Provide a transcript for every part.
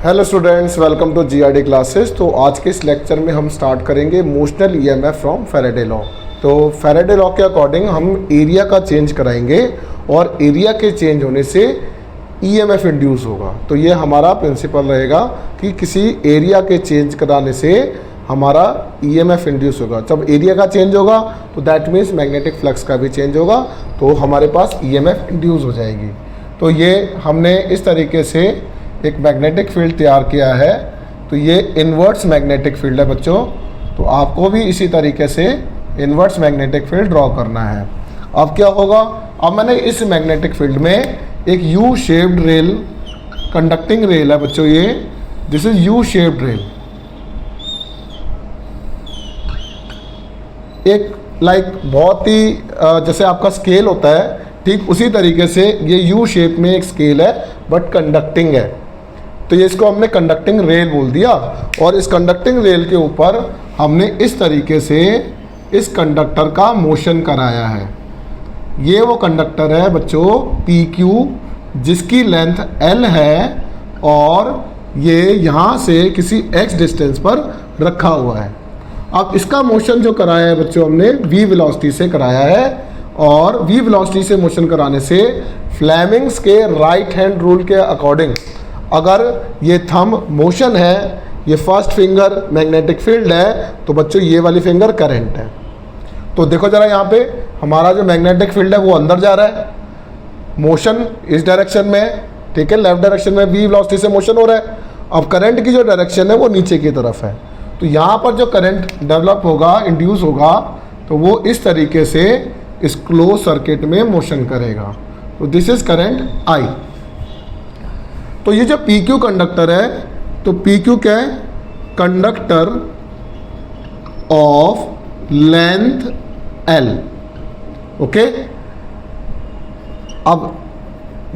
Hello students, welcome to GRD classes. तो आज के इस लेक्चर में हम स्टार्ट करेंगे motional EMF from Faraday law. तो फैराडे लॉ के अकॉर्डिंग हम एरिया का चेंज कराएंगे और एरिया के चेंज होने से ईएमएफ इंड्यूस होगा। तो ये हमारा प्रिंसिपल रहेगा कि किसी एरिया के चेंज कराने से हमारा ईएमएफ इंड्यूस होगा। जब एरिया का चेंज होगा तो दैट मीन्स मैग्नेटिक फ्लक्स का भी चेंज होगा, तो हमारे पास ईएमएफ इंड्यूस हो जाएगी। तो ये हमने इस तरीके से एक मैग्नेटिक फील्ड तैयार किया है। तो ये इन्वर्स मैग्नेटिक फील्ड है बच्चों। तो आपको भी इसी तरीके से इन्वर्स मैग्नेटिक फील्ड ड्रॉ करना है। अब क्या होगा, अब मैंने इस मैग्नेटिक फील्ड में एक U shaped rail, conducting rail है बच्चों, ये this is U shaped rail. एक बहुत ही जैसे आपका स्केल होता है, ठीक उसी तरीके से ये यू शेप में एक स्केल है बट कंडक्टिंग है। तो ये इसको हमने कंडक्टिंग रेल बोल दिया। और इस कंडक्टिंग रेल के ऊपर हमने इस तरीके से इस कंडक्टर का मोशन कराया है। ये वो कंडक्टर है बच्चों पी क्यू, जिसकी लेंथ एल है और ये यहाँ से किसी एक्स डिस्टेंस पर रखा हुआ है। अब इसका मोशन जो कराया है बच्चों हमने वी वेलोसिटी से कराया है। और वी वेलोसिटी से मोशन कराने से फ्लेमिंग्स के राइट हैंड रूल के अकॉर्डिंग अगर ये थंब मोशन है, ये फर्स्ट फिंगर मैग्नेटिक फील्ड है, तो बच्चों ये वाली फिंगर करंट है। तो देखो ज़रा यहाँ पे हमारा जो मैग्नेटिक फील्ड है वो अंदर जा रहा है, मोशन इस डायरेक्शन में, ठीक है, लेफ्ट डायरेक्शन में वी वेलोसिटी से मोशन हो रहा है। अब करंट की जो डायरेक्शन है वो नीचे की तरफ है। तो यहाँ पर जो करंट डेवलप होगा, इंड्यूस होगा, तो वो इस तरीके से इस क्लोज सर्किट में मोशन करेगा। तो दिस इज करंट आई। तो ये जो पी क्यू कंडक्टर है, तो पी क्यू क्या है, conductor of length L. Okay, अब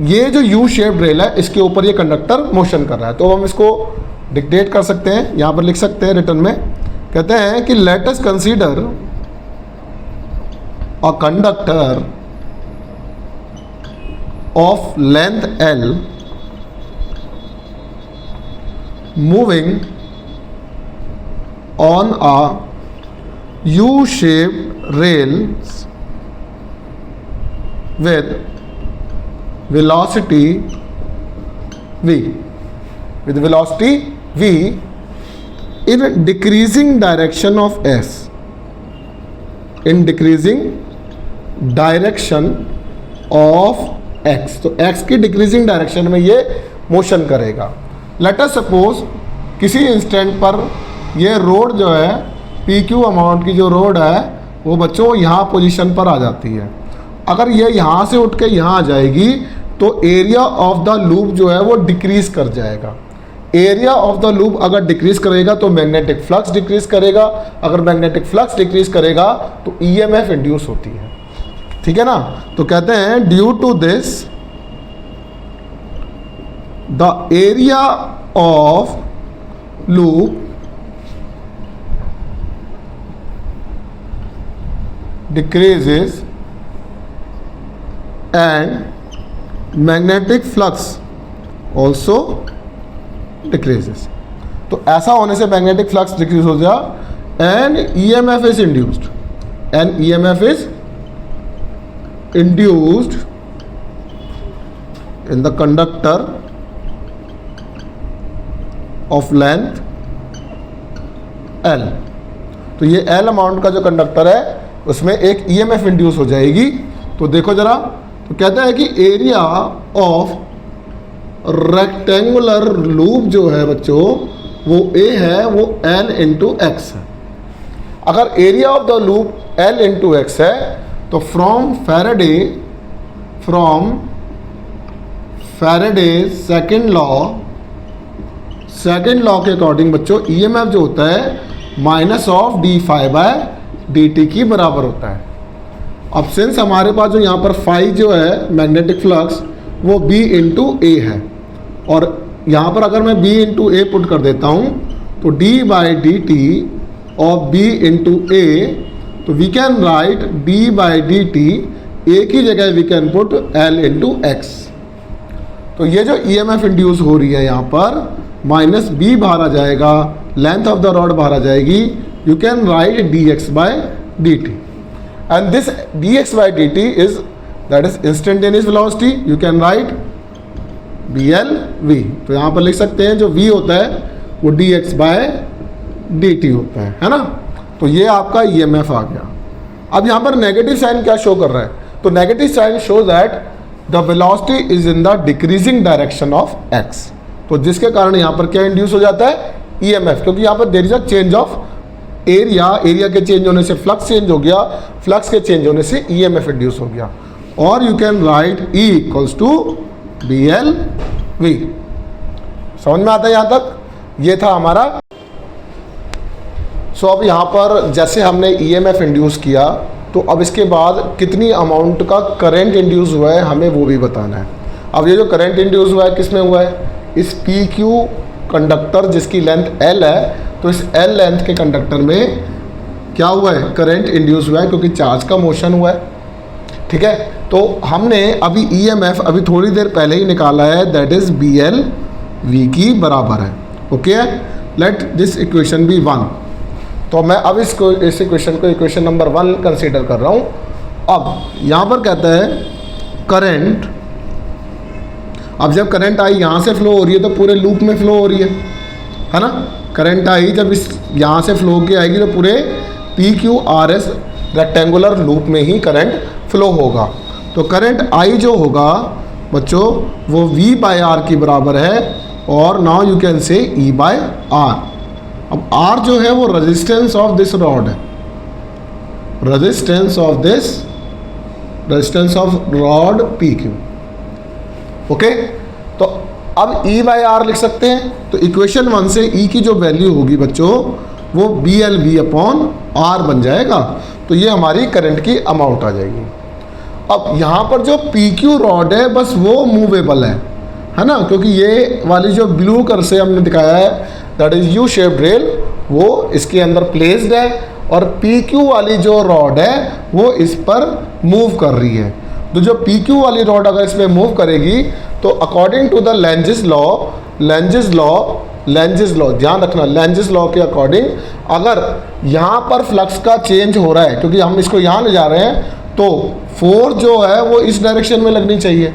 ये जो यू शेप्ड रेल है, इसके ऊपर ये कंडक्टर मोशन कर रहा है। तो हम इसको डिक्टेट कर सकते हैं, यहाँ पर लिख सकते हैं रिटर्न में। कहते हैं कि let us consider a conductor of length L moving on a U-shaped rail with velocity v, in decreasing direction of s, in decreasing direction of x। तो x की डिक्रीजिंग डायरेक्शन में ये मोशन करेगा। Let us suppose किसी instant पर ये road जो है पी क्यू अमाउंट की जो रोड है वो बच्चों यहाँ पोजीशन पर आ जाती है। अगर ये यहाँ से उठ के यहाँ आ जाएगी तो एरिया ऑफ द लूप जो है वो डिक्रीज कर जाएगा। एरिया ऑफ द लूप अगर डिक्रीज करेगा तो मैग्नेटिक फ्लक्स डिक्रीज करेगा। अगर मैग्नेटिक फ्लक्स डिक्रीज करेगा तो ईएमएफ इंड्यूस होती है, ठीक है ना। तो कहते हैं due to this the area of loop decreases and magnetic flux also decreases। तो ऐसा होने से मैग्नेटिक फ्लक्स डिक्रीज हो जाए and EMF is induced, and EMF is induced in the conductor of length L. तो ये एल अमाउंट का जो कंडक्टर है उसमें एक ईएमएफ इंड्यूस हो जाएगी। तो देखो जरा, तो कहता है कि एरिया ऑफ रेक्टेंगुलर लूप जो है बच्चों वो ए है, वो एल इंटू एक्स है। अगर area of the loop L into x है तो फ्रॉम फैराडे सेकेंड लॉ के अकॉर्डिंग बच्चों ईएमएफ जो होता है minus of d phi by d t की बराबर होता है। अब सिंस हमारे पास जो यहाँ पर फाई जो है मैग्नेटिक फ्लक्स वो बी इंटू ए है, और यहाँ पर अगर मैं बी इंटू ए पुट कर देता हूँ तो d by d t of b into a, तो we can write d by d t, a की जगह we can put l into x. तो ये जो ईएमएफ इंड्यूस हो रही है यहाँ पर, माइनस बी बाहर आ जाएगा, लेंथ ऑफ द रॉड बाहर आ जाएगी, you can write d x by d t and this d x by d t is that is instantaneous velocity, you can write B L V. तो यहाँ पर लिख सकते हैं जो v होता है वो d x by d t होता है ना। तो ये आपका EMF आ गया। अब यहाँ पर नेगेटिव साइन क्या शो कर रहा है, तो negative sign show that the velocity is in the decreasing direction of x। तो जिसके कारण यहाँ पर क्या इंड्यूस हो जाता है, EMF, क्योंकि यहाँ पर there is a change of area, area के चेंज होने से फ्लक्स चेंज हो गया, फ्लक्स के चेंज होने से EMF इंड्यूस हो गया। और you can write E equals to B L V. समझ में आता है यहाँ तक? ये था हमारा। सो अब यहाँ पर जैसे हमने EMF इंड्यूस किया, तो अब इसके बाद कितनी अमाउंट का करंट इंड्यूस हुआ है हमें वो भी बताना है। अब ये जो करंट इंड्यूस हुआ है किसमें हुआ है, इस PQ कंडक्टर जिसकी लेंथ L है, तो इस L लेंथ के कंडक्टर में क्या हुआ है, करंट इंड्यूस हुआ है, क्योंकि चार्ज का मोशन हुआ है। ठीक है, तो हमने अभी EMF अभी थोड़ी देर पहले ही निकाला है, दैट इज BL V की बराबर है। Okay, let this equation be 1। तो मैं अब इस इक्वेशन को इक्वेशन नंबर 1 कंसीडर कर रहा हूँ। अब यहाँ पर कहता है करंट, अब जब करंट आई यहाँ से फ्लो हो रही है तो पूरे लूप में फ्लो हो रही है ना। करंट आई जब इस यहाँ से फ्लो होकर आएगी तो पूरे PQRS रेक्टेंगुलर लूप में ही करंट फ्लो होगा। तो करंट आई जो होगा बच्चों वो V बाय R की बराबर है, और now you can say E by R। अब R जो है वो रेजिस्टेंस ऑफ दिस रॉड है, resistance of rod PQ। Okay, तो अब E बाय R लिख सकते हैं। तो इक्वेशन 1 से E की जो वैल्यू होगी बच्चों वो BLV अपॉन R बन जाएगा। तो ये हमारी करंट की अमाउंट आ जाएगी। अब यहाँ पर जो PQ रॉड है बस वो मूवेबल है ना, क्योंकि ये वाली जो ब्लू कर से हमने दिखाया है that is U shaped rail, वो इसके अंदर प्लेस्ड है, और PQ वाली जो रॉड है वो इस पर मूव कर रही है। तो जो PQ वाली रॉड अगर इसमें मूव करेगी तो according to the Lenz's law, ध्यान रखना, लेंजिस लॉ के अकॉर्डिंग अगर यहाँ पर फ्लक्स का चेंज हो रहा है, क्योंकि हम इसको यहाँ ले जा रहे हैं, तो फोर्स जो है वो इस डायरेक्शन में लगनी चाहिए।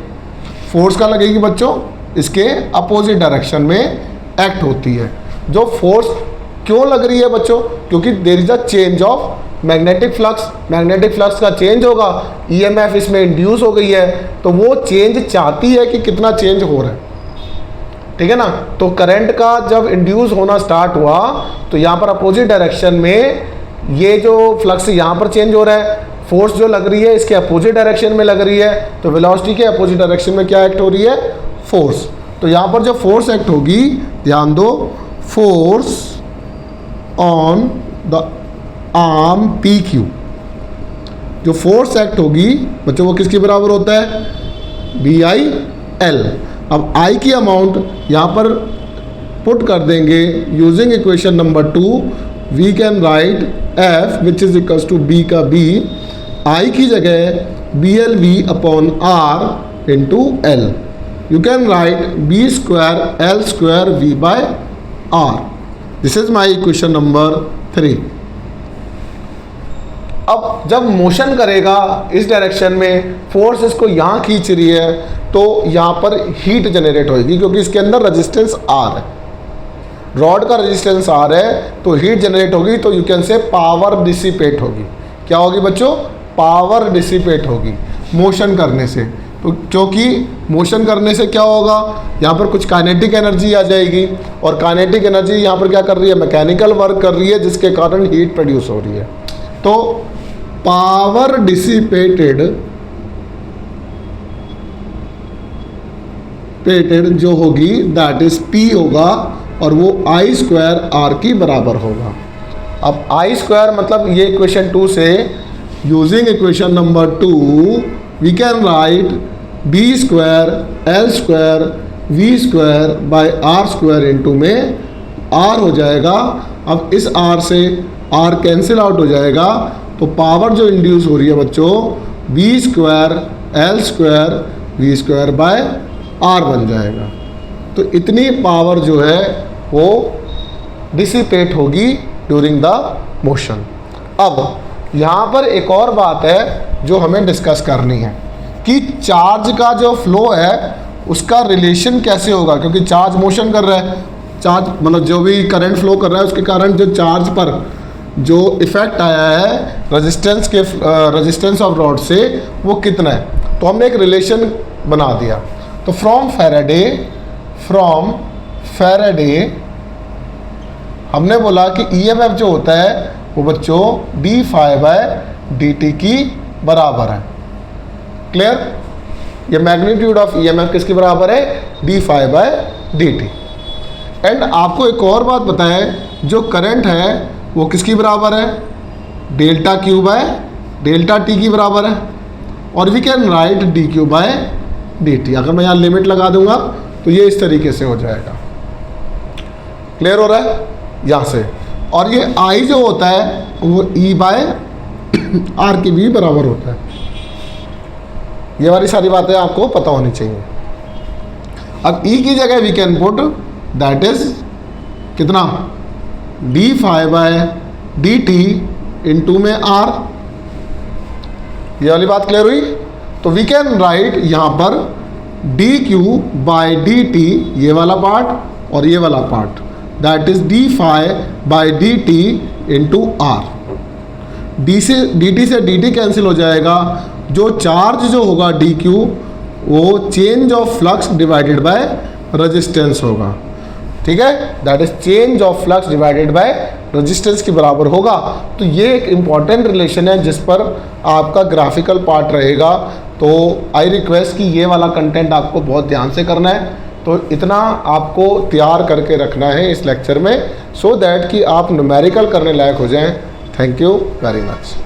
फोर्स का लगेगी बच्चों, इसके अपोजिट डायरेक्शन में एक्ट होती है। जो फोर्स क्यों लग रही है बच्चों, क्योंकि there is a change of magnetic flux का चेंज होगा, EMF इसमें इंड्यूस हो गई है, तो वो चेंज चाहती है कि कितना चेंज हो रहा है। ठीक है ना। तो करंट का जब इंड्यूस होना स्टार्ट हुआ तो यहाँ पर अपोजिट डायरेक्शन में ये जो फ्लक्स यहाँ पर चेंज हो रहा है, फोर्स जो लग रही है इसके अपोजिट डायरेक्शन में लग रही है, तो वेलोसिटी के अपोजिट डायरेक्शन में क्या एक्ट हो रही है, फोर्स। तो यहाँ पर जो फोर्स एक्ट होगी, ध्यान दो, force on the arm PQ, जो फोर्स एक्ट होगी बच्चों वो किसके बराबर होता है, BIL। अब I की अमाउंट यहाँ पर पुट कर देंगे using equation number 2, we can write F which is equals to B का B, I की जगह BLV upon R into L। You can write B square L square V by R। This is my equation number 3। अब जब motion करेगा इस direction में, force इसको यहाँ खींच रही है, तो यहाँ पर हीट जनरेट होगी, क्योंकि इसके अंदर रेजिस्टेंस R है, रॉड का रेजिस्टेंस R है, तो हीट जनरेट होगी। तो यू कैन से पावर डिसिपेट होगी। क्या होगी बच्चों, पावर डिसिपेट होगी मोशन करने से। तो क्योंकि मोशन करने से क्या होगा, यहाँ पर कुछ काइनेटिक एनर्जी आ जाएगी, और काइनेटिक एनर्जी यहाँ पर क्या कर रही है, मैकेनिकल वर्क कर रही है, जिसके कारण हीट प्रोड्यूस हो रही है। तो पावर डिसिपेटेड जो होगी दैट इज P होगा, और वो I स्क्वायर R की बराबर होगा। अब I स्क्वायर मतलब ये इक्वेशन 2 से using equation number 2 we can write B square L square V square by R square into में R हो जाएगा। अब इस R से R कैंसिल आउट हो जाएगा, तो पावर जो इंड्यूस हो रही है बच्चों B square L square V square by R बन जाएगा। तो इतनी पावर जो है वो डिसिपेट होगी ड्यूरिंग द मोशन। अब यहाँ पर एक और बात है जो हमें डिस्कस करनी है कि चार्ज का जो फ्लो है उसका रिलेशन कैसे होगा, क्योंकि चार्ज मोशन कर रहा है, चार्ज मतलब जो भी करंट फ्लो कर रहा है उसके कारण जो चार्ज पर जो इफेक्ट आया है रेजिस्टेंस ऑफ रॉड से वो कितना है। तो हमने एक रिलेशन बना दिया। तो फ्रॉम फैराडे हमने बोला कि ईएमएफ जो होता है वो बच्चों d phi by d t की बराबर है। क्लियर? ये मैग्नीट्यूड ऑफ ईएमएफ किसके बराबर है? D phi by d t. And आपको एक और बात बताएं, जो करंट है वो किसकी बराबर है? Delta q by delta t की बराबर है। और we can write d q by d t. अगर मैं यहाँ लिमिट लगा दूंगा तो ये इस तरीके से हो जाएगा। क्लियर हो रहा है यहाँ से? और ये आई जो होता है वो ई बाय आर के भी बराबर होता है। ये वाली सारी बातें आपको पता होनी चाहिए। अब ई की जगह we can put that is कितना? D phi by d t into में आर। ये वाली बात क्लियर हुई? तो वी कैन राइट यहाँ पर d q by d t, ये वाला पार्ट और ये वाला part, that is d phi by d t into R. D t से डी टी कैंसिल हो जाएगा। जो चार्ज जो होगा डी क्यू वो change of flux divided by resistance होगा। ठीक है, that is change of flux divided by resistance के बराबर होगा। तो ये एक इम्पॉर्टेंट रिलेशन है जिस पर आपका ग्राफिकल पार्ट रहेगा। तो आई रिक्वेस्ट कि ये वाला कंटेंट आपको बहुत ध्यान से करना है। तो इतना आपको तैयार करके रखना है इस लेक्चर में, सो दैट कि आप न्यूमेरिकल करने लायक हो जाएं। Thank you very much.